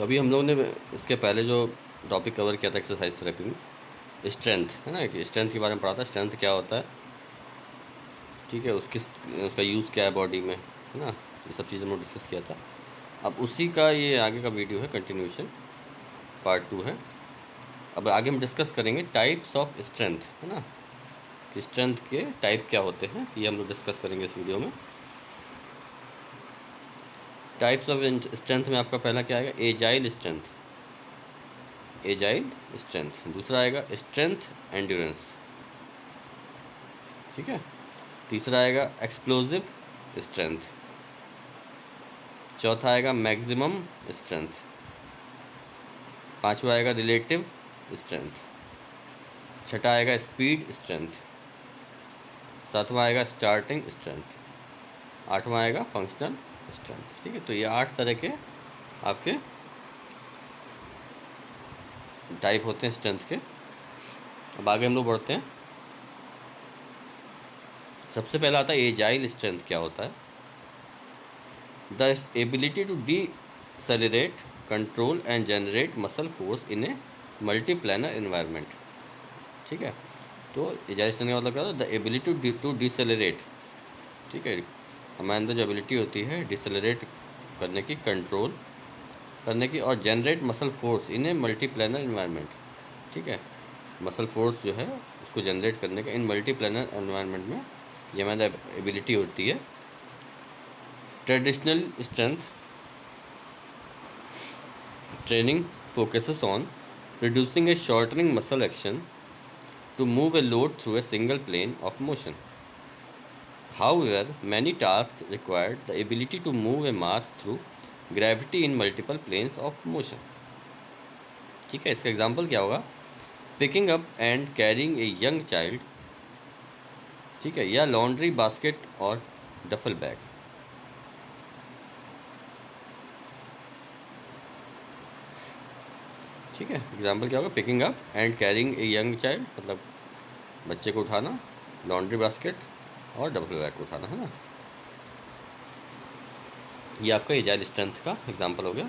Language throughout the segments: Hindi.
तो अभी हम लोगों ने इसके पहले जो टॉपिक कवर किया था एक्सरसाइज थेरेपी में, स्ट्रेंथ है ना, कि स्ट्रेंथ के बारे में पढ़ा था, स्ट्रेंथ क्या होता है, ठीक है, उसका यूज़ क्या है बॉडी में, है ना, ये सब चीज़ें हम लोग डिस्कस किया था। अब उसी का ये आगे का वीडियो है, कंटिन्यूशन पार्ट 2 है। अब आगे हम डिस्कस करेंगे टाइप्स ऑफ स्ट्रेंथ, है ना, कि स्ट्रेंथ के टाइप क्या होते हैं, ये हम लोग डिस्कस करेंगे इस वीडियो में। टाइप्स ऑफ स्ट्रेंथ में आपका पहला क्या आएगा, एजाइल स्ट्रेंथ, एजाइल स्ट्रेंथ। दूसरा आएगा स्ट्रेंथ एंड्योरेंस, ठीक है। तीसरा आएगा एक्सप्लोजिव स्ट्रेंथ। चौथा आएगा मैक्सिमम स्ट्रेंथ। पांचवा आएगा रिलेटिव स्ट्रेंथ। छठा आएगा स्पीड स्ट्रेंथ। सातवां आएगा स्टार्टिंग स्ट्रेंथ। आठवां आएगा फंक्शनल स्ट्रेंथ, ठीक है। तो ये 8 तरह के आपके टाइप होते हैं स्ट्रेंथ के। अब आगे हम लोग बढ़ते हैं। सबसे पहला आता है एजाइल स्ट्रेंथ। क्या होता है, the ability to decelerate, control and generate muscle force in a multiplanar environment, ठीक है। तो एजाइल स्ट्रेंथ का मतलब क्या होता है, द एबिलिटी टू डिसेलरेट, ठीक है। हमारे अंदर जो एबिलिटी होती है डिसेलरेट करने की, कंट्रोल करने की और generate muscle force in a multiplanar environment, ठीक है। मसल फोर्स जो है उसको जनरेट करने का इन मल्टीप्लानर एनवायरनमेंट में ये हमारी एबिलिटी होती है। Traditional strength training focuses on reducing a shortening muscle action to move a load through a single plane of motion. However, many tasks require the ability to move a mass through gravity in multiple planes of motion. ठीक है, इसका एग्जाम्पल क्या होगा, picking up and carrying a young child, ठीक है, या लॉन्ड्री बास्केट और डफल बैग, ठीक है। एग्जाम्पल क्या होगा, picking up and carrying a young child, मतलब बच्चे को उठाना, लॉन्ड्री बास्केट और डबल बैग को उठाना, है ना। ये आपका एजाइल स्ट्रेंथ का एग्जाम्पल हो गया।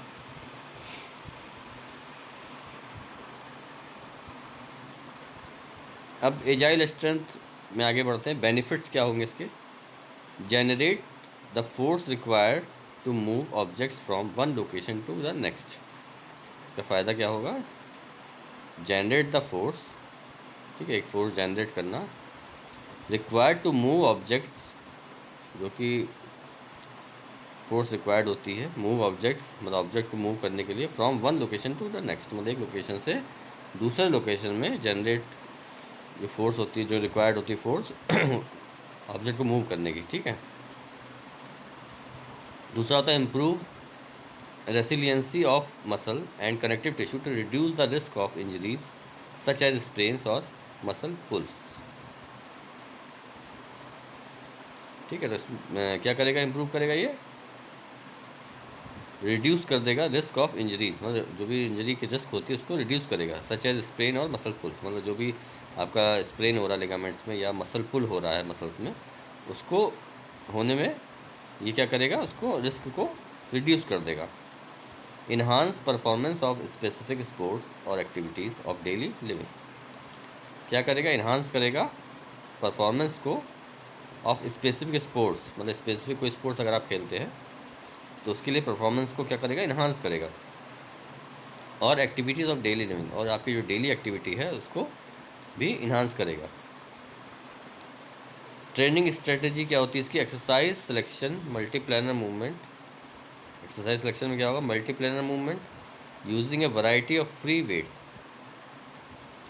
अब एजाइल स्ट्रेंथ में आगे बढ़ते हैं। बेनिफिट्स क्या होंगे इसके, generate the force required to move objects from one location to the next. इसका फ़ायदा क्या होगा, जनरेट द फोर्स, ठीक है, एक फोर्स जनरेट करना, रिक्वायर्ड टू मूव ऑब्जेक्ट्स, जो कि फोर्स रिक्वायर्ड होती है, मूव ऑब्जेक्ट मतलब ऑब्जेक्ट को मूव करने के लिए, from one location to the next, मतलब एक लोकेशन से दूसरे लोकेशन में जनरेट जो फोर्स होती है, जो रिक्वायर्ड होती है फोर्स ऑब्जेक्ट को मूव करने की, ठीक है। दूसरा होता है improve resiliency of muscle and connective tissue to reduce the risk of injuries such as sprains और मसल पुल, ठीक है। तो क्या करेगा, इम्प्रूव करेगा, ये रिड्यूस कर देगा रिस्क ऑफ इंजरीज, मतलब जो भी इंजरी की रिस्क होती है उसको रिड्यूस करेगा, सच एज स्प्रेन और मसल पुल, मतलब जो भी आपका स्प्रेन हो रहा है लिगामेंट्स में या मसल पुल हो रहा है मसल्स में, उसको होने में ये क्या करेगा, उसको रिस्क को रिड्यूस कर देगा। Enhance performance of specific sports और एक्टिविटीज़ ऑफ डेली लिविंग, क्या करेगा, इन्हांस करेगा परफॉर्मेंस को ऑफ स्पेसिफिक स्पोर्ट्स, मतलब स्पेसिफिक कोई स्पोर्ट्स अगर आप खेलते हैं तो उसके लिए परफॉर्मेंस को क्या करेगा, इन्हांस करेगा। और एक्टिविटीज़ ऑफ डेली लिविंग, और आपकी जो डेली एक्टिविटी है उसको भी इन्हांस करेगा। ट्रेनिंग स्ट्रेटजी क्या होती है इसकी, exercise selection multiplanar movement. Exercise selection में क्या होगा, multiplanar movement using a variety of free weights,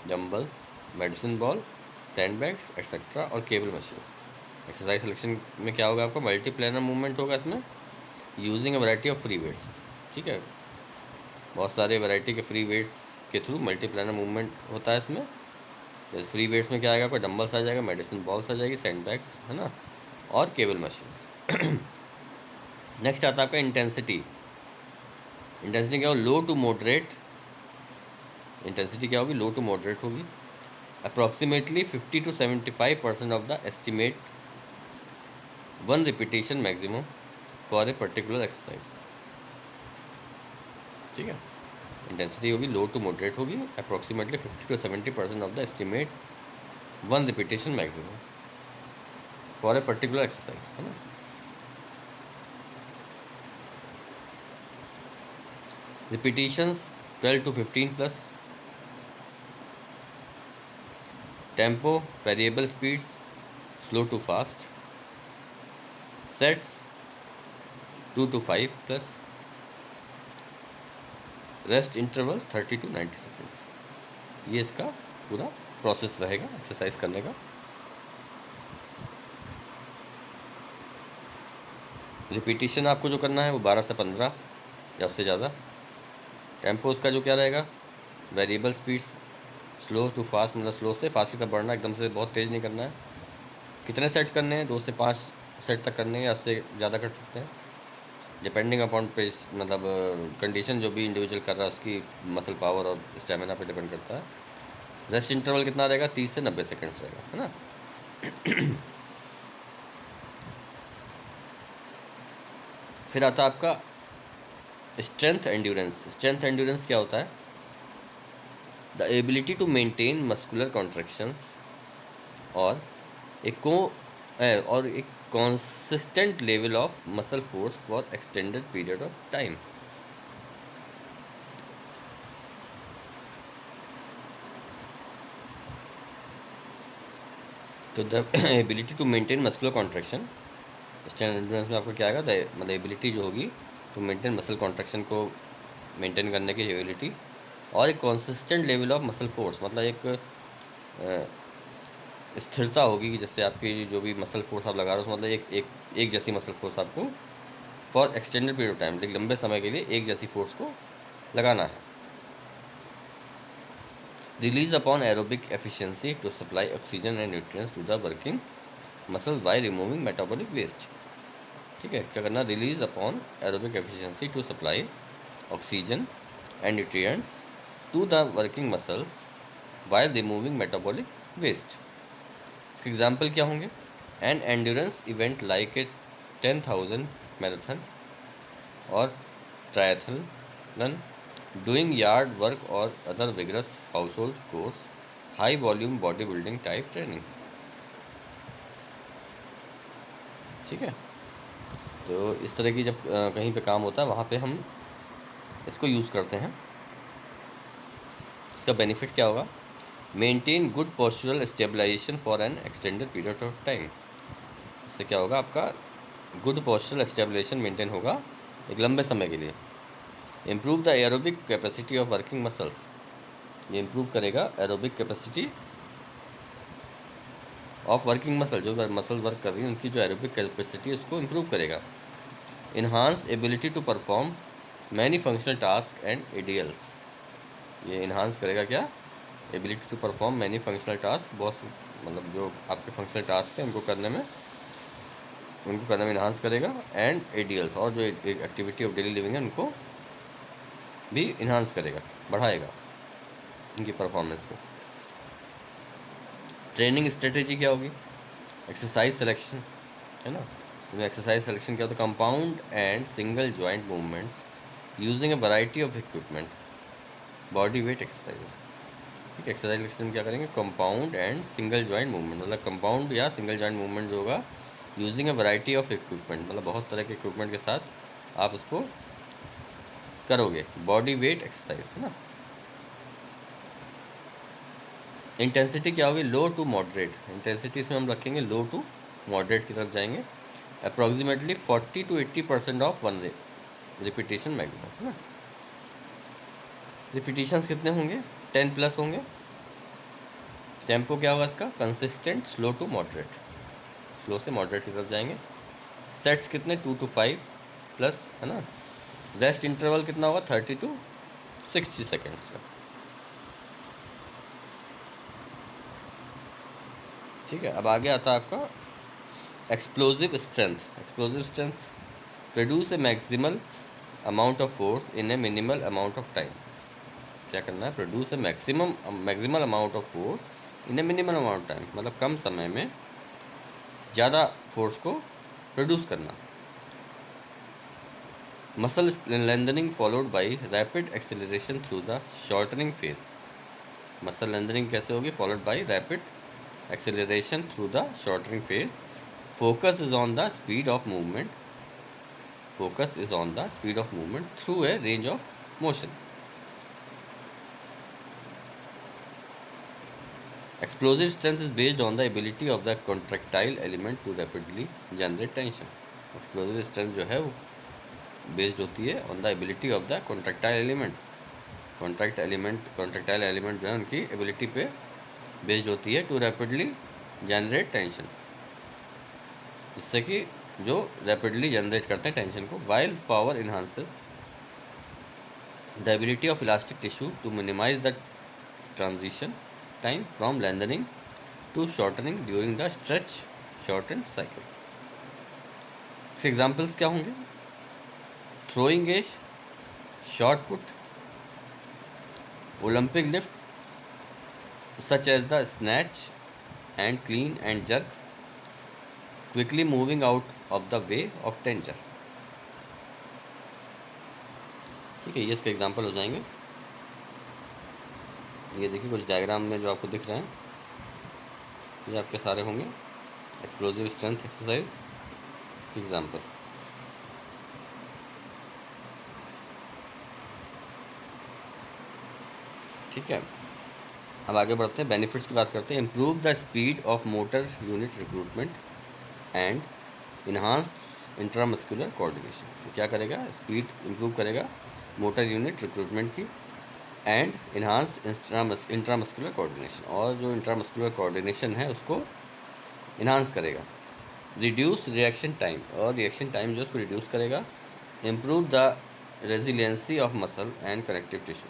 dumbbells, medicine ball, sandbags etcetera और केबल मशीन। एक्सरसाइज सिलेक्शन में क्या होगा, आपका मल्टीप्लानर मूवमेंट होगा इसमें, using a variety of free weights, ठीक है। बहुत सारे वैरायटी के फ्री वेट्स के थ्रू मल्टीप्लानर मूवमेंट होता है इसमें। जैसे फ्री वेट्स में क्या आएगा, आपका डंबल्स आ जाएगा, मेडिसिन बॉल्स आ जाएगी, सैंडबैग्स, है ना, और केबल मशीन। नेक्स्ट आता है आपका इंटेंसिटी। इंटेंसिटी क्या होगी, लो टू मॉडरेट, इंटेंसिटी क्या होगी, लो टू मॉडरेट होगी। Approximately 50 to 75% of the estimate one repetition maximum for a particular exercise, ठीक है। इंटेंसिटी होगी लो टू मॉडरेट होगी, approximately 50 to 70% of the estimate one repetition maximum for a particular exercise, है ना। Repetitions 12 to 15 plus, tempo variable speeds slow to fast, sets 2 to 5 plus, rest interval 30 to 90 seconds. ये इसका पूरा प्रोसेस रहेगा एक्सरसाइज करने का। रिपीटिशन आपको जो करना है वो 12 से 15 या उससे ज़्यादा। टेम्पो उसका जो क्या रहेगा, variable speed slow to fast, मतलब स्लो से फास्ट की तरफ बढ़ना, एकदम से बहुत तेज़ नहीं करना है। कितने सेट करने हैं, 2 से 5 सेट तक करने हैं या उससे ज़्यादा कर सकते हैं, डिपेंडिंग अपॉन पेस, मतलब कंडीशन जो भी इंडिविजुअल कर रहा है उसकी मसल पावर और स्टेमिना पे डिपेंड करता है। रेस्ट इंटरवल कितना रहेगा, 30 से 90 सेकेंड्स रहेगा, है ना। फिर आता है आपका स्ट्रेंथ एंड्योरेंस। स्ट्रेंथ एंड्योरेंस क्या होता है, the ability to maintain muscular contractions और एक consistent level of muscle force for extended period of time. तो the ability to maintain muscular contraction, strength endurance में आपको क्या आएगा, मतलब एबिलिटी जो होगी टू मेंटेन मसल कॉन्ट्रैक्शन को मेंटेन करने की एबिलिटी, और एक consistent level of muscle force, मतलब एक स्थिरता होगी कि जैसे आपकी जो भी मसल फोर्स आप लगा रहे हो उसमें मतलब एक जैसी मसल फोर्स आपको for extended period of time, लेकिन लंबे समय के लिए एक जैसी फोर्स को लगाना है। Release upon aerobic efficiency to supply oxygen and nutrients to the working muscle by removing metabolic waste. ठीक है, क्या करना, release upon aerobic efficiency to supply oxygen and nutrients to the working muscles by removing metabolic waste. इसके एग्जाम्पल क्या होंगे, an endurance event like a 10,000 marathon और ट्रायथलन, डूइंग यार्ड वर्क और other vigorous household chores, high volume body building type training. ठीक है, तो इस तरह की जब कहीं पे काम होता है वहाँ पे हम इसको यूज़ करते हैं। इसका बेनिफिट क्या होगा, maintain good postural stabilisation for an extended period of time. इससे क्या होगा, आपका गुड पोस्चरल स्टेबलाइजेशन मेंटेन होगा एक लंबे समय के लिए। Improve the aerobic capacity of working muscles, ये इम्प्रूव करेगा aerobic capacity of working muscle, जो मसल वर्क कर रही है उनकी जो एरोबिक कैपेसिटी है उसको इम्प्रूव करेगा। Enhance ability to perform many functional task and ADLs, ये इन्हांस करेगा क्या, ability to perform many functional task, बहुत मतलब जो आपके फंक्शनल टास्क हैं उनको करने में इन्हांस करेगा, एंड एडियल्स, और जो एक्टिविटी ऑफ डेली लिविंग है उनको भी इन्हांस करेगा, बढ़ाएगा इनकी परफॉर्मेंस को। ट्रेनिंग स्ट्रेटेजी क्या होगी, एक्सरसाइज सिलेक्शन, है ना। इसमें एक्सरसाइज सिलेक्शन क्या होता है, compound and single joint movements using a variety of equipment, body weight exercises. ठीक है, एक्सरसाइज सिलेक्शन क्या करेंगे, compound and single joint movement, मतलब कंपाउंड या सिंगल जॉइंट मूवमेंट जो होगा using a variety of equipment, मतलब बहुत तरह के इक्विपमेंट के साथ आप उसको करोगे, बॉडी वेट एक्सरसाइज, है ना। इंटेंसिटी क्या होगी, लो टू मॉडरेट, इंटेंसिटी इसमें हम रखेंगे लो टू मॉडरेट की तरफ जाएंगे। Approximately 40 to 80% of one repetition maximum, है ना। रिपीटेशंस कितने होंगे, 10 प्लस होंगे। टेम्पो क्या होगा इसका, consistent slow to moderate, slow से मॉडरेट की तरफ जाएंगे। सेट्स कितने, 2 to 5 प्लस, है ना। रेस्ट इंटरवल कितना होगा, 30 to 60 सेकेंड्स का। ठीक है, अब आगे आता है आपका explosive strength. Explosive strength, produce a maximal amount of force in A minimal amount of time. क्या करना है, produce a maximal amount of force in A minimal amount of time, मतलब कम समय में ज़्यादा फोर्स को प्रोड्यूस करना। Muscle lengthening followed by rapid acceleration through the shortening phase. Muscle lengthening कैसे होगी? Followed by rapid acceleration through the shortening phase. Focus is on the speed of movement. Focus is on the speed of movement through a range of motion. Explosive strength is based on the ability of the contractile element to rapidly generate tension. Explosive strength जो है वो based होती है on the ability of the contractile elements. contractile element जो है उनकी ability पे based होती है to rapidly generate tension, जिससे कि जो रैपिडली जनरेट करते हैं टेंशन को। While power enhances the ability of elastic tissue to minimise the transition time from lengthening to shortening during the stretch shorten cycle. इसके एग्जाम्पल्स क्या होंगे? Throwing a shot put, Olympic lift such as the snatch and clean and jerk, quickly moving out of the way of tension. ठीक है, ये इसके एग्जाम्पल हो जाएंगे। ये देखिए कुछ डायग्राम में जो आपको दिख रहे हैं ये आपके सारे होंगे एक्सप्लोजिव स्ट्रेंथ एक्सरसाइज के एग्जाम्पल। ठीक है, अब आगे बढ़ते हैं, बेनिफिट्स की बात करते हैं। Improve the speed of motor unit recruitment and enhanced intramuscular coordination. क्या करेगा? स्पीड इम्प्रूव करेगा मोटर यूनिट रिक्रूटमेंट की एंड इन्हांस्ड इंट्रामस्कुलर कोऑर्डिनेशन, और जो इंट्रामस्कुलर कोऑर्डिनेशन है उसको इन्हांस करेगा। रिड्यूस रिएक्शन टाइम, और रिएक्शन टाइम जो उसको रिड्यूस करेगा। Improve the resiliency of muscle and connective tissue.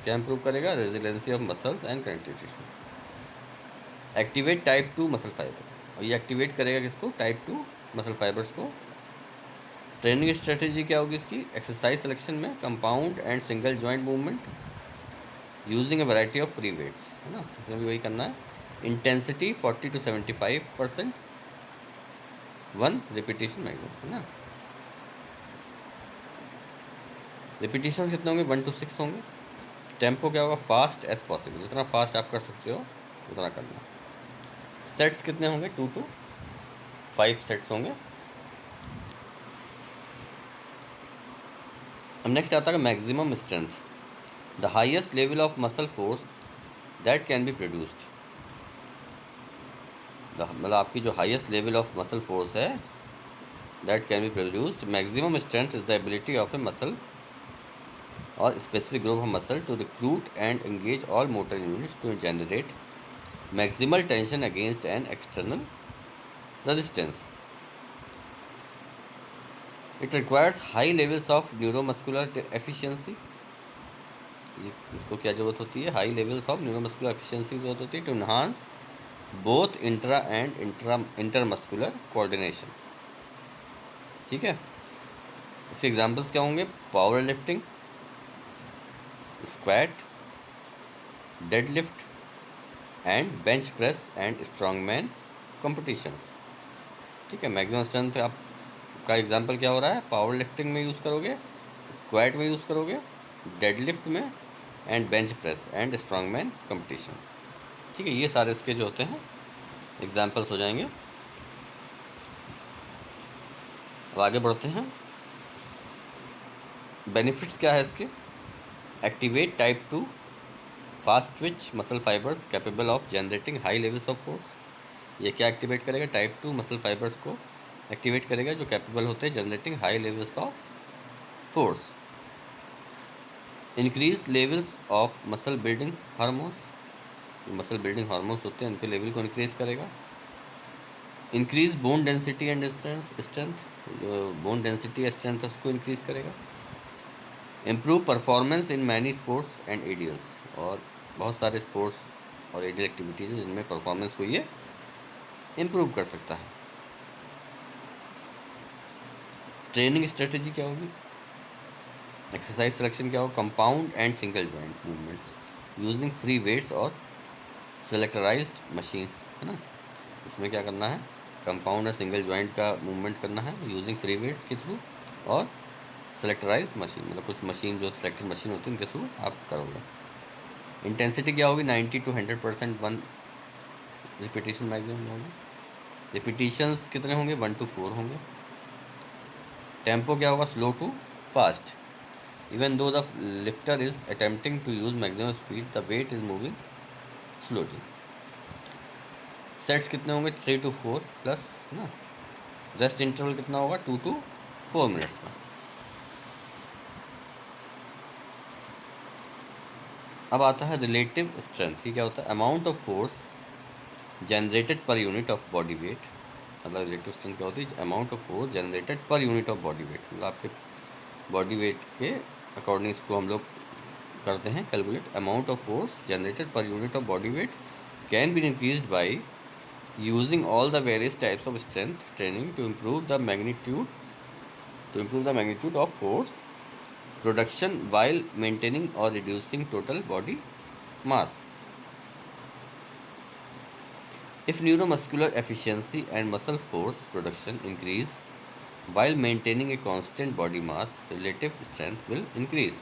क्या इम्प्रूव करेगा? Resiliency of muscles and connective tissue. Activate type 2 muscle fibre, और ये एक्टिवेट करेगा किसको? टाइप 2 मसल फाइबर्स को। ट्रेनिंग स्ट्रेटेजी क्या होगी इसकी? एक्सरसाइज सिलेक्शन में compound and single joint movement using a variety of free weights, है ना, इसमें भी वही करना है। इंटेंसिटी 40 to 75%, 1 रिपीटेशन मैक्सिमम, है ना। रिपीटेशन कितने होंगे? 1 to 6 होंगे। टेम्पो क्या होगा? फास्ट एज पॉसिबल, जितना फास्ट आप कर सकते हो उतना करना। सेट्स कितने होंगे? 2 to 5 सेट्स होंगे। अब नेक्स्ट आता है maximum strength, the highest level of muscle force that can be produced. मतलब आपकी जो highest level of muscle force है that can be produced. Maximum strength is the ability of a muscle or specific group of muscle to recruit and engage all motor units to generate maximal tension against an external resistance. It requires high levels of neuromuscular efficiency. इसको क्या ज़रूरत होती है? High levels of neuromuscular efficiency ज़रूरत होती है to enhance both intra and intermuscular coordination. ठीक है, इसके एग्जांपल्स क्या होंगे? Power lifting, squat, deadlift and bench press and strongman competitions. ठीक है, मैक्सिमम स्ट्रेंथ आपका एग्जांपल क्या हो रहा है? पावर लिफ्टिंग में यूज़ करोगे, स्क्वाट में यूज़ करोगे, डेडलिफ्ट में and bench press and strongman competitions. ठीक है, ये सारे इसके जो होते हैं एग्जाम्पल्स हो जाएंगे। अब आगे बढ़ते हैं, बेनिफिट्स क्या है इसके? Activate type 2 fast Twitch muscle fibres capable of generating high levels of force. ये क्या एक्टिवेट करेगा? टाइप 2 मसल फाइबर्स को एक्टिवेट करेगा जो कैपेबल होते हैं generating high levels of force. Increase levels of muscle building hormones, muscle building hormones होते हैं उनके लेवल को इंक्रीज करेगा। Increase bone density and strength, जो बोन डेंसिटी स्ट्रेंथ उसको इंक्रीज करेगा। Improve performance in many sports and एडियल्स, और बहुत सारे स्पोर्ट्स और एडियल एक्टिविटीज़ हैं जिनमें परफॉर्मेंस को ये इम्प्रूव कर सकता है। ट्रेनिंग स्ट्रेटजी क्या होगी? एक्सरसाइज सिलेक्शन क्या होगा? Compound and single joint movements using free weights और सेलेक्टराइज्ड मशीन्स, है ना। इसमें क्या करना है? कंपाउंड और सिंगल जॉइंट का मूवमेंट करना है यूजिंग फ्री वेट्स के थ्रू और सेलेक्टराइज मशीन, मतलब कुछ मशीन जो सेलेक्टेड मशीन होती है उनके थ्रू आप करोगे। इंटेंसिटी क्या होगी? 90 to 100% वन रिपीटेशन मैक्सिमम होगी। रिपीटिशंस कितने होंगे? 1 to 4 होंगे। टेम्पो क्या होगा? Slow to fast. Even though the lifter is attempting to use maximum speed, the weight is moving slowly. Sets कितने होंगे? 3 to 4 प्लस, है ना। रेस्ट इंटरवल कितना होगा? 2 to 4 मिनट्स का। अब आता है रिलेटिव स्ट्रेंथ। ये क्या होता है? Amount of force generated per unit of body wait. मतलब रिलेटिव स्ट्रेंथ क्या होती है? Amount of force generated per unit of body wait, मतलब आपके बॉडी वेट के अकॉर्डिंग इसको हम लोग करते हैं calculate. Amount of force generated per unit of body weight can be increased by using all the various types of strength training to improve the magnitude of force production while maintaining or reducing total body mass. If neuromuscular efficiency and muscle force production increase while maintaining a constant body mass, relative strength will increase.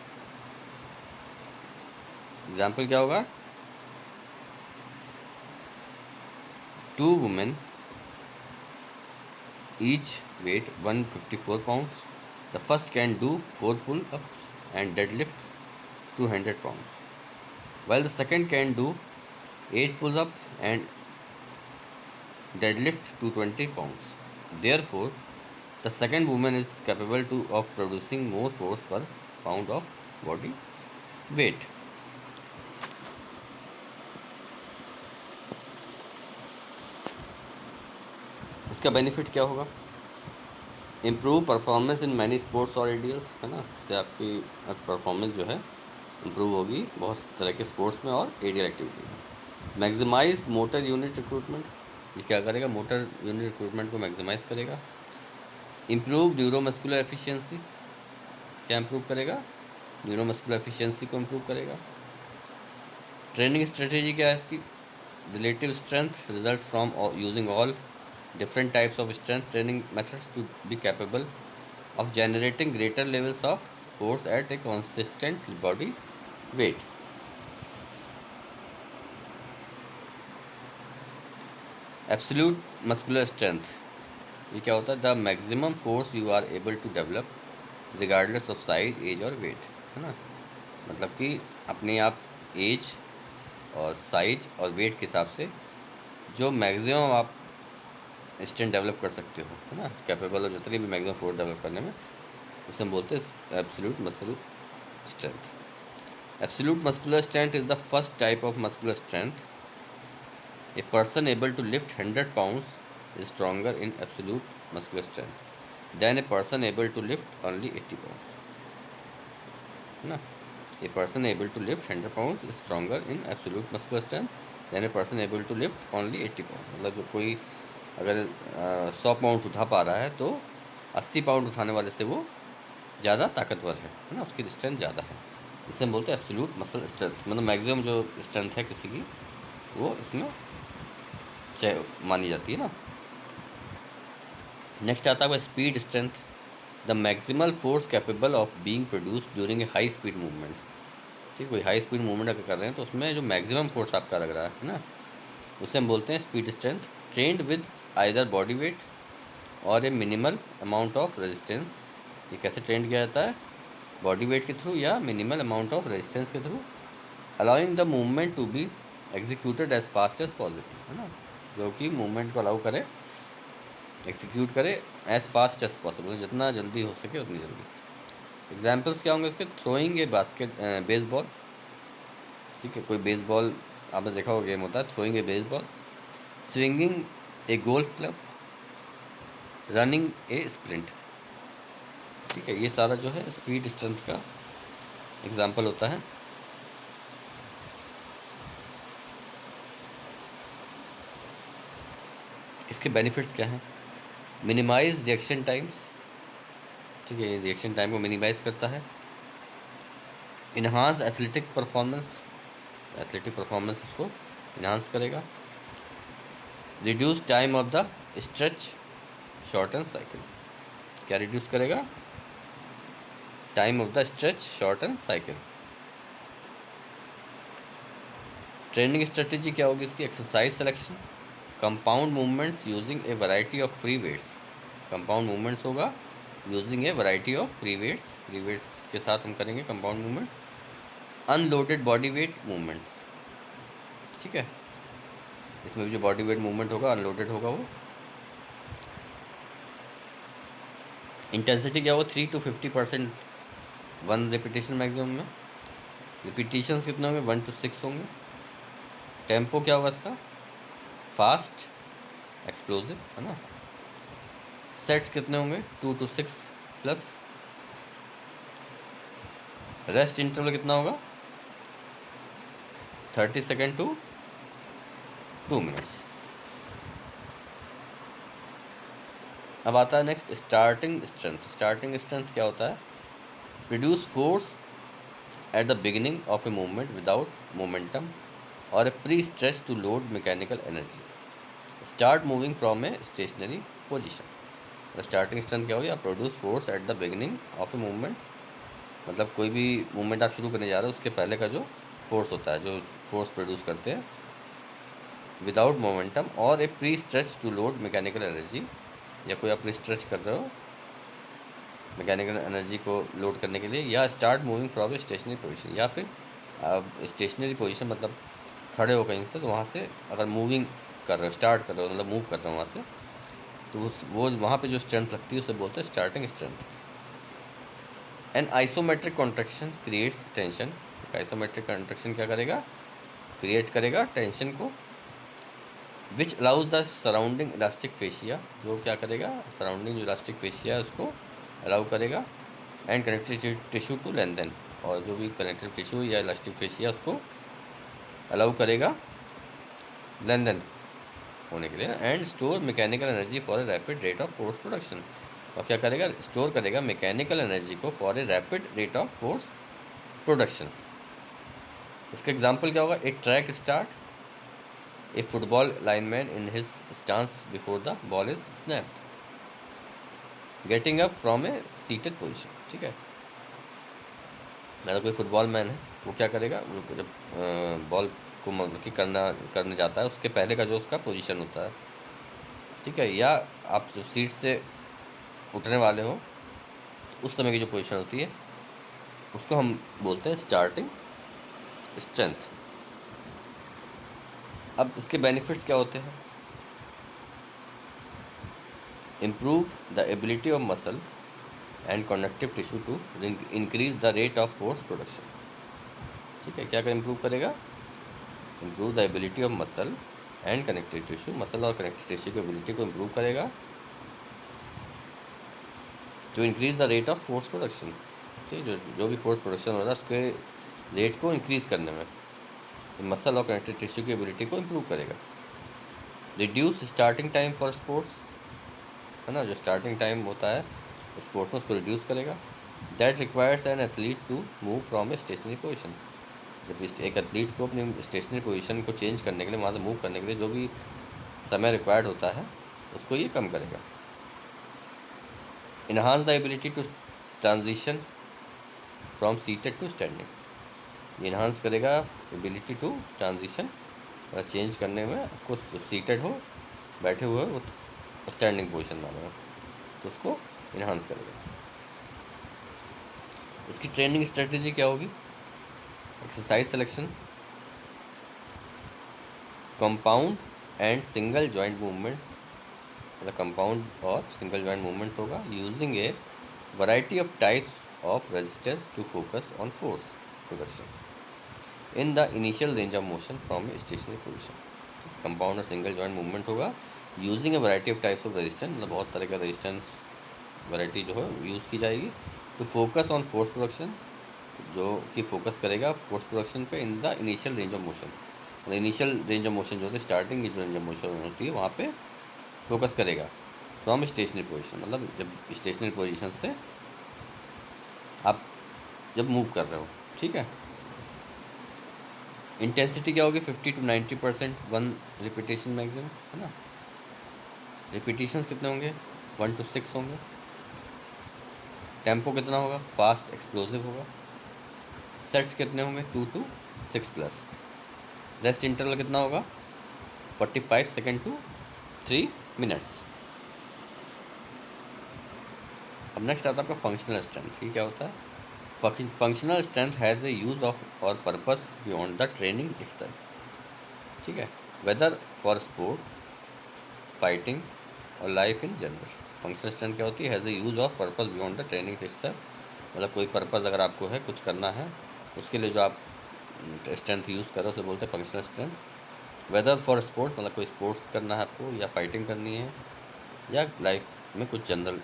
Example क्या होगा? Two women each weight 154 pounds. The first can do 4 pull-ups and deadlifts 200 pounds, while the second can do 8 pull-ups and deadlift 220 pounds. Therefore, the second woman is capable of producing more force per pound of body weight. इसका बेनिफिट क्या होगा? Improve performance in many sports और आइडियल्स, है ना। इससे आपकी परफॉर्मेंस जो है इम्प्रूव होगी बहुत तरह के स्पोर्ट्स में और एडियल एक्टिविटी में। Maximize motor unit recruitment. ये क्या करेगा? मोटर यूनिट रिक्रूटमेंट को मैक्सिमाइज करेगा। Improve neuromuscular efficiency. क्या इम्प्रूव करेगा? न्यूरोमस्कुलर एफिशिएंसी को इम्प्रूव करेगा। ट्रेनिंग स्ट्रेटेजी क्या है इसकी? Relative strength results from using all different types of strength training methods to be capable of generating greater levels of force at a consistent body weight. Absolute muscular strength, ये क्या होता है? The maximum force you are able to develop regardless of size, age और वेट, है ना। मतलब कि अपने आप एज और साइज और वेट के हिसाब से जो मैक्सिमम आप स्ट्रेंथ डेवलप कर सकते हो, है ना, कैपेबल हो जितनी भी मैक्सिमम फोर्स डेवलप करने में, उसे हम बोलते हैं absolute muscle strength. Absolute muscular strength is the first type of muscular strength. A person able to lift 100 pounds is stronger in absolute muscular strength than a person able to lift only 80 pounds, है ना। A person able to lift 100 pounds is stronger in absolute muscular strength than a person able to lift only 80 pounds। मतलब जो कोई अगर 100 पाउंड उठा पा रहा है तो 80 पाउंड उठाने वाले से वो ज़्यादा ताकतवर है ना, उसकी स्ट्रेंथ ज़्यादा है। इसे हम बोलते हैं एब्सोल्यूट मसल स्ट्रेंथ, मतलब मैक्सिमम जो स्ट्रेंथ है किसी की वो इसमें मानी जाती है ना। नेक्स्ट आता है speed strength. The maximal force capable of being produce during a high speed movement. ठीक, कोई हाई स्पीड मूवमेंट अगर कर रहे हैं तो उसमें जो मैक्सिमम फोर्स आपका लग रहा है ना, उसे हम बोलते हैं speed strength. Trained with either body weight और a minimal amount of resistance. ये कैसे ट्रेंड किया जाता है? बॉडी वेट के थ्रू या मिनिमल अमाउंट ऑफ रेजिस्टेंस के through. Allowing the movement to be executed as fast as possible, है ना, जो कि मूवमेंट को अलाउ करे, एग्जीक्यूट करे एज फास्ट एज पॉसिबल, जितना जल्दी हो सके उतनी जल्दी। एग्जाम्पल्स क्या होंगे इसके? थ्रोइंग ए बास्केट बेसबॉल। ठीक है, कोई बेसबॉल आपने देखा हुआ गेम होता है, थ्रोइंग ए बेसबॉल। स्विंगिंग ए गोल्फ क्लब, रनिंग ए स्प्रिंट। ठीक है, ये सारा जो है स्पीड स्ट्रेंथ का एग्जाम्पल होता है। इसके बेनिफिट्स क्या हैं? Minimize reaction times. ठीक है, ये रिएक्शन टाइम को मिनिमाइज करता है। Enhance athletic performance, athletic performance उसको इन्हांस करेगा। Reduce time of the stretch, shorten cycle. क्या रिड्यूस करेगा? Time of the stretch, shorten, cycle. Training strategy क्या होगी इसकी? Exercise selection, compound movements using a variety of free weights. Compound movements होगा using a variety of free weights, free weights के साथ हम करेंगे compound movement. Unloaded body weight movements, ठीक है, इसमें भी जो बॉडी वेट मूवमेंट होगा अनलोडेड होगा वो। इंटेंसिटी क्या होगा? 3 to 50% वन रिपीटेशन मैक्सिमम में। रिपीटेशंस कितने होंगे? 1 to 6 होंगे। टेम्पो क्या होगा इसका? फास्ट, एक्सप्लोसिव, है ना। सेट्स कितने होंगे? 2 to 6 प्लस। रेस्ट इंटरवल कितना होगा? 30 सेकेंड to 2 मिनट्स। अब आता है next starting strength. Starting strength क्या होता है? Produce force at the beginning of a movement without momentum or a pre stretch to load mechanical energy. Start moving from a stationary position. Starting strength क्या होगी? आप produce force at the beginning of a movement, मतलब कोई भी मूवमेंट आप शुरू करने जा रहे हो उसके पहले का जो फोर्स होता है, जो फोर्स प्रोड्यूस करते हैं without momentum or a pre stretch to load mechanical energy, या कोई आप प्री स्ट्रेच कर रहे हो मैकेनिकल एनर्जी को लोड करने के लिए। या start moving from a stationary position, या फिर आप स्टेशनरी पोजीशन मतलब खड़े हो कहीं से, तो वहाँ से अगर मूविंग कर रहे हो, स्टार्ट कर रहे हो, मतलब मूव कर रहे हो वहाँ से, तो उस वो वहाँ पे जो स्ट्रेंथ लगती है उसे बोलते हैं starting strength. An isometric contraction creates tension. Isometric contraction क्या करेगा? क्रिएट करेगा टेंशन को। Which allows the surrounding elastic fascia, जो क्या करेगा? सराउंडिंग जो इलास्टिक फेशिया है उसको अलाउ करेगा। And connective tissue to lengthen, और जो भी कनेक्टिव टिश्यू या इलास्टिक फेशिया उसको अलाउ करेगा लेंथन होने के लिए। And store mechanical energy for a rapid rate of force production, और क्या करेगा? स्टोर करेगा मैकेनिकल एनर्जी को for a rapid rate of force production. इसका एग्जाम्पल क्या होगा? A track start, a football lineman in his stance before the ball is snapped, getting up from A seated position, ठीक है। मतलब कोई फुटबॉल मैन है, वो क्या करेगा? वो जब बॉल को मतलब कि करने जाता है उसके पहले का जो उसका पोजीशन होता है, ठीक है, या आप जो सीट से उठने वाले हो उस समय की जो पोजीशन होती है उसको हम बोलते हैं स्टार्टिंग स्ट्रेंथ। अब इसके बेनिफिट्स क्या होते हैं? Improve the ability of muscle and connective tissue to increase the rate of force production, ठीक है। क्या इम्प्रूव करेगा? Improve the ability of muscle and connective tissue, muscle और कनेक्टिव टिश्यू की एबिलिटी को इम्प्रूव करेगा to increase the rate of force production, ठीक है। जो भी फोर्स प्रोडक्शन हो रहा है उसके रेट को इंक्रीज करने में मसल और कनेक्टिव टिश्यू की एबिलिटी को इम्प्रूव करेगा। Reduce starting time for sports, है ना, जो स्टार्टिंग टाइम होता है स्पोर्ट्स में उसको रिड्यूस करेगा। That requires an athlete to move from a stationary position, जब एक एथलीट को अपनी स्टेशनरी पोजीशन को चेंज करने के लिए, वहाँ से मूव करने के लिए जो भी समय रिक्वायर्ड होता है उसको ये कम करेगा। Enhance the ability to transition from seated to standing, ये इन्हांस करेगा एबिलिटी टू ट्रांजिशन, चेंज करने में, आपको सीटेड हो, बैठे हुए हो, स्टैंडिंग पोजीशन में आना हो तो उसको इन्हांस करेगा। इसकी ट्रेनिंग स्ट्रेटजी क्या होगी? Exercise selection, compound and single joint movements, मतलब कंपाउंड और सिंगल जॉइंट मूवमेंट होगा using a variety of types of resistance to focus on force production in the initial range of motion from a stationary position. Compound और सिंगल जॉइंट मूवमेंट होगा using a variety of types of resistance, मतलब बहुत तरह का रेजिस्टेंस वैरायटी जो है यूज़ की जाएगी to focus on force production, जो कि फोकस करेगा फोर्स प्रोडक्शन पे in the initial range of motion. मतलब इनिशियल रेंज ऑफ मोशन जो होती है, स्टार्टिंग की जो रेंज ऑफ मोशन होती है वहाँ पे फोकस करेगा फ्रॉम स्टेशनरी पोजीशन, मतलब जब स्टेशनरी पोजीशन से आप जब मूव कर रहे हो, ठीक है। इंटेंसिटी क्या होगी? 50 to 90% वन रिपीटेशन मैक्सिमम, है ना। रिपीटेशंस कितने होंगे? 1 to 6 होंगे। टेम्पो कितना होगा, फास्ट एक्सप्लोसिव होगा। सेट्स कितने होंगे, 2 to 6+। रेस्ट इंटरवल कितना होगा, 45 सेकेंड टू 3 मिनट्स। अब नेक्स्ट आता है आपका फंक्शनल स्ट्रेंथ। ये क्या होता है, functional strength has a use of or purpose beyond the training itself. ठीक है, whether for sport, fighting or life in general. Functional strength क्या होती है, has a use of purpose beyond the training itself. मतलब कोई पर्पस अगर आपको है, कुछ करना है, उसके लिए जो आप स्ट्रेंथ यूज़ करो उसे बोलते हैं functional strength. Whether for sports, मतलब कोई स्पोर्ट्स करना है आपको, या फाइटिंग करनी है, या लाइफ में कुछ जनरल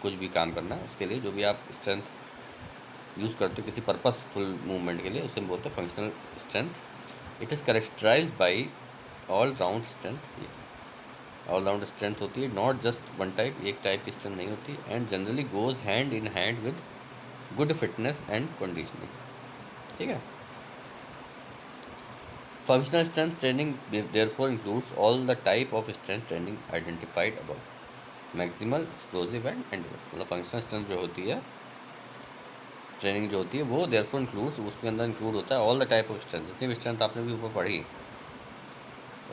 कुछ भी काम करना है, उसके लिए जो भी आप स्ट्रेंथ यूज़ करते हो किसी पर्पसफुल मूवमेंट के लिए, उसे हम बोलते हैं functional strength. It is characterize by all round strength. All round strength होती है, नॉट जस्ट वन टाइप, एक टाइप की स्ट्रेंथ नहीं होती। And generally goes hand in hand with good fitness and conditioning. ठीक है, functional strength training therefore includes all the type of strength training identified above, maximal, explosive and endurance. मतलब फंक्शनल स्ट्रेंथ जो होती है, ट्रेनिंग जो होती है, वो देयरफॉर इंक्लूड्स, उसके अंदर इंक्लूड होता है all the type of strength. जितनी भी स्ट्रेंथ आपने भी ऊपर पढ़ी,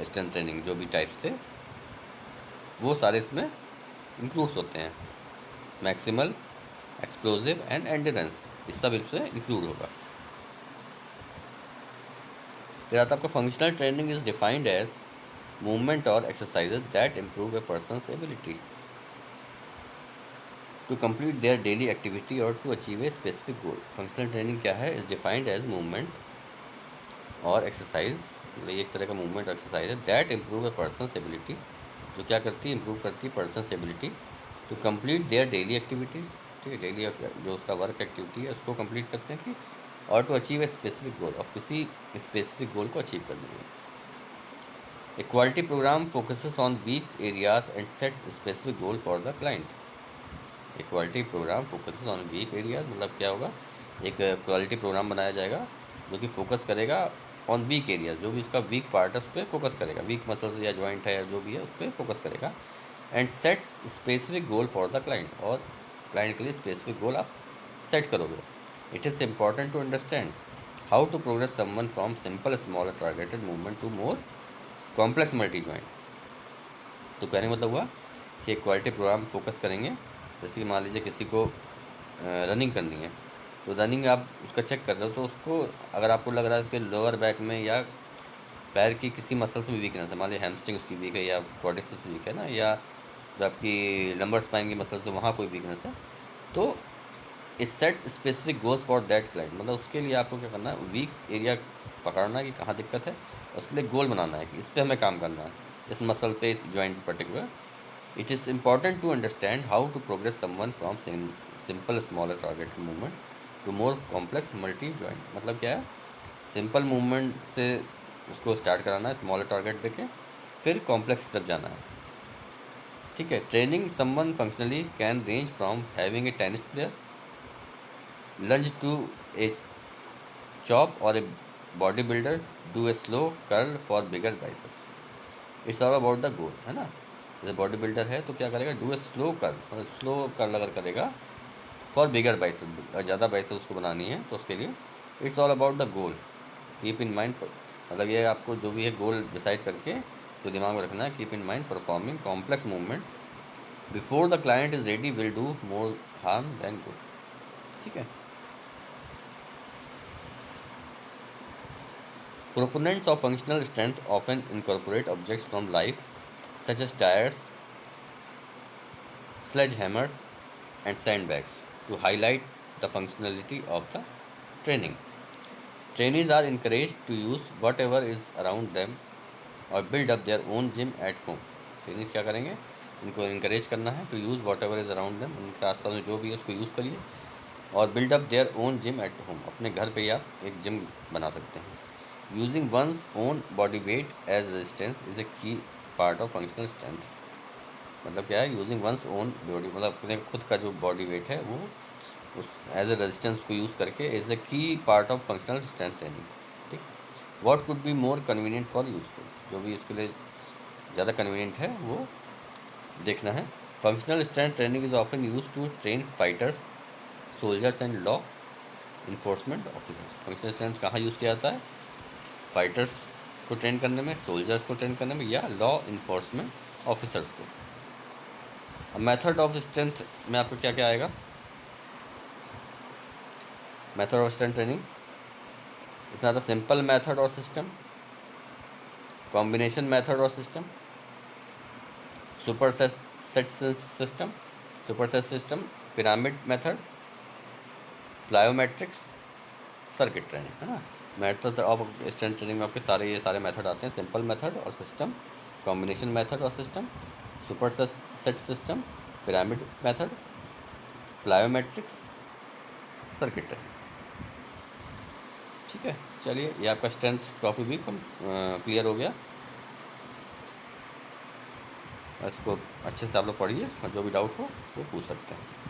स्ट्रेंथ ट्रेनिंग जो भी टाइप से, वो सारे इसमें इंक्लूड्स होते हैं। मैक्सिमल, एक्सप्लोसिव एंड एंड्योरेंस, ये सब इसमें इंक्लूड होगा। फिर आता है आपका functional training is defined as movement or exercises that improve a person's ability to complete their daily activity or to achieve a specific goal. Functional training क्या है, is defined as movement or exercise, मतलब एक तरह का मूवमेंट एक्सरसाइज है, that improve a person's ability, जो क्या करती है, इम्प्रूव करती है person's ability to complete their daily activities. ठीक है, डेली जो उसका वर्क एक्टिविटी है उसको कंप्लीट करते हैं कि, और to achieve a specific goal, और किसी स्पेसिफिक गोल को अचीव करने के लिए। A quality program focuses on weak areas and sets specific goal for the client. A quality program focuses on weak areas, मतलब क्या होगा, एक क्वालिटी प्रोग्राम बनाया जाएगा जो कि फोकस करेगा ऑन वीक एरियाज, जो भी उसका वीक पार्ट है उस पर फोकस करेगा, वीक मसल्स या जॉइंट है जो भी है उस पर फोकस करेगा। And sets specific goal for the client, और क्लाइंट के लिए स्पेसिफिक गोल आप सेट करोगे। It is important to understand how to progress someone from simple smaller targeted movement to more complex multi joint. तो कहने का मतलब हुआ कि एक क्वालिटी प्रोग्राम फोकस करेंगे, जैसे कि मान लीजिए किसी को रनिंग करनी है, तो रनिंग आप उसका चेक कर रहे हो, तो उसको अगर आपको लग रहा है कि लोअर बैक में या पैर की किसी मसल्स में वीकनेस है, मान लीजिए हैमस्ट्रिंग उसकी वीक है, या क्वाड्रिसेप्स वीक है ना, या जो आपकी लंबर स्पाइन की मसल्स है वहाँ कोई वीकनेस है, तो इस set specific goes for that client. मतलब उसके लिए आपको क्या करना है, वीक एरिया पकड़ना है कि कहाँ दिक्कत है, और उसके लिए गोल बनाना है कि इस पर हमें काम करना है, इस मसल पे, इस joint particular. It is important to understand how to progress someone from simple smaller target movement to more complex multi joint. मतलब क्या है, सिंपल मूवमेंट से उसको स्टार्ट कराना है, स्मॉलर टारगेट देके, फिर कॉम्प्लेक्स की तरफ जाना है। ठीक है, training someone functionally can range from having a tennis player lunge to a chop or a bodybuilder do a slow curl for bigger biceps. It's all about the goal, है ना। जैसे बॉडी बिल्डर है तो क्या करेगा, डू ए स्लो कर्ल, मतलब स्लो कर्ल अगर करेगा फॉर बिगर बाइसेप, ज़्यादा बाइसेप उसको बनानी है तो उसके लिए। It's all about the goal, keep in mind, मतलब ये आपको जो भी है गोल डिसाइड करके जो दिमाग में रखना है, keep in mind performing complex movements before the client is ready will do more harm then good. ठीक है, proponents of functional strength often incorporate objects from life, such as tires, sledgehammers, and sandbags, to highlight the functionality of the training. Trainees are encouraged to use whatever is around them or build up their own gym at home. Trainings क्या करेंगे, इनको इनक्रेज करना है to use whatever is around them, उनके आसपास में जो भी है उसको यूज़ करिए, और build up their own gym at home, अपने घर पे ही आप एक जिम बना सकते हैं। Using one's own body weight as resistance is a key part of functional strength. मतलब क्या है, यूजिंग वंस ओन बॉडी, मतलब अपने खुद का जो बॉडी वेट है वो उस एज ए रेजिस्टेंस को यूज़ करके is a key part of functional strength training. ठीक, what could be more convenient for useful, जो भी उसके लिए ज़्यादा कन्वीनियंट है वो देखना है। Functional strength training is often used to train fighters soldiers and law enforcement officers. Functional strength कहाँ यूज़ किया जाता है? फाइटर्स को ट्रेन करने में, सोल्जर्स को ट्रेन करने में, या लॉ इन्फोर्समेंट ऑफिसर्स को। अब मेथड ऑफ स्ट्रेंथ में आपको क्या क्या आएगा? मेथड ऑफ स्ट्रेंथ ट्रेनिंग, इसमें आता है सिंपल मेथड और सिस्टम, कॉम्बिनेशन मेथड और system, super set system, super set system, pyramid method, plyometrics, circuit training, है ना। मेथड ऑफ स्ट्रेंथ ट्रेनिंग में आपके ये सारे मेथड आते हैं, सिंपल मेथड और सिस्टम, कॉम्बिनेशन मेथड और system, super set system, pyramid method, plyometrics, circuit training. ठीक है, चलिए ये आपका स्ट्रेंथ टॉपिक भी क्लियर हो गया। इसको अच्छे से आप लोग पढ़िए और जो भी डाउट हो वो पूछ सकते हैं।